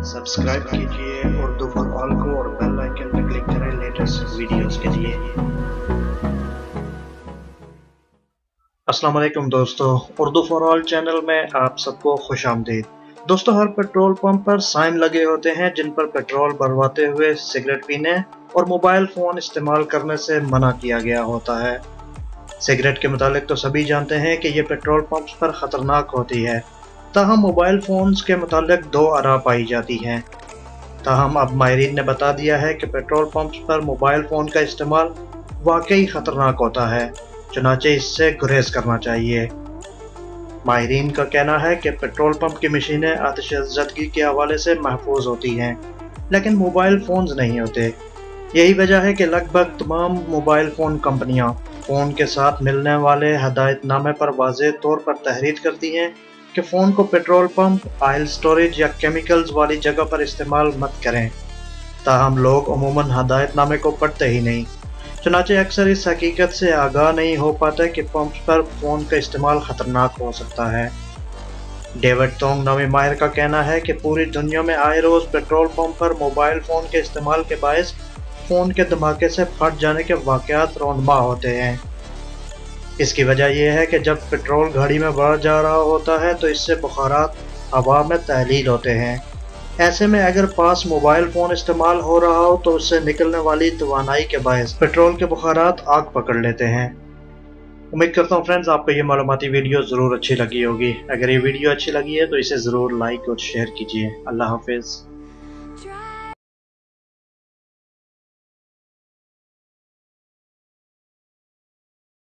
Subscribe कीजिए Urdu for all को और बेल आइकन पर क्लिक करें लेटेस्ट वीडियोस के लिए। अस्सलाम वालेकुम दोस्तों, उर्दू फॉर ऑल चैनल में आप सबको खुश आमदीद। दोस्तों, हर पेट्रोल पंप पर साइन लगे होते हैं जिन पर पेट्रोल भरवाते हुए सिगरेट पीने और मोबाइल फ़ोन इस्तेमाल करने से मना किया गया होता है। सिगरेट के मुतालिक तो सभी जानते हैं कि ये पेट्रोल पंप्स पर ख़तरनाक होती है, ताहम मोबाइल फ़ोन्स के मुतालिक दो आरा पाई जाती हैं। ताहम अब माहिरीन ने बता दिया है कि पेट्रोल पंप्स पर मोबाइल फ़ोन का इस्तेमाल वाकई ख़तरनाक होता है, चुनाचे इससे गुरेज करना चाहिए। माहिरीन का कहना है कि पेट्रोल पंप की मशीनें आतिशज़दगी के हवाले से महफूज होती हैं, लेकिन मोबाइल फ़ोन्स नहीं होते। यही वजह है कि लगभग तमाम मोबाइल फ़ोन कंपनियां फ़ोन के साथ मिलने वाले हदायतनामे पर वाज़ेह तौर पर तहरीर करती हैं कि फ़ोन को पेट्रोल पंप, ऑयल स्टोरेज या केमिकल्स वाली जगह पर इस्तेमाल मत करें। ताहम लोग अमूमन हदायतनामे को पढ़ते ही नहीं, चुनाचे अक्सर इस हकीकत से आगाह नहीं हो पाते कि पंप्स पर फ़ोन का इस्तेमाल ख़तरनाक हो सकता है। डेविड तोंग नामी माहिर का कहना है कि पूरी दुनिया में आए रोज़ पेट्रोल पंप पर मोबाइल फ़ोन के इस्तेमाल के बायस फ़ोन के धमाके से फट जाने के वाक़यात रौनमा होते हैं। इसकी वजह यह है कि जब पेट्रोल गाड़ी में बढ़ जा रहा होता है तो इससे बुखारात हवा में तहलील होते हैं। ऐसे में अगर पास मोबाइल फ़ोन इस्तेमाल हो रहा हो तो उससे निकलने वाली तवानाई के बायस पेट्रोल के बुखारात आग पकड़ लेते हैं। उम्मीद करता हूँ फ्रेंड्स आपको ये मालूमाती वीडियो ज़रूर अच्छी लगी होगी। अगर ये वीडियो अच्छी लगी है तो इसे ज़रूर लाइक और शेयर कीजिए। अल्लाह हाफिज़।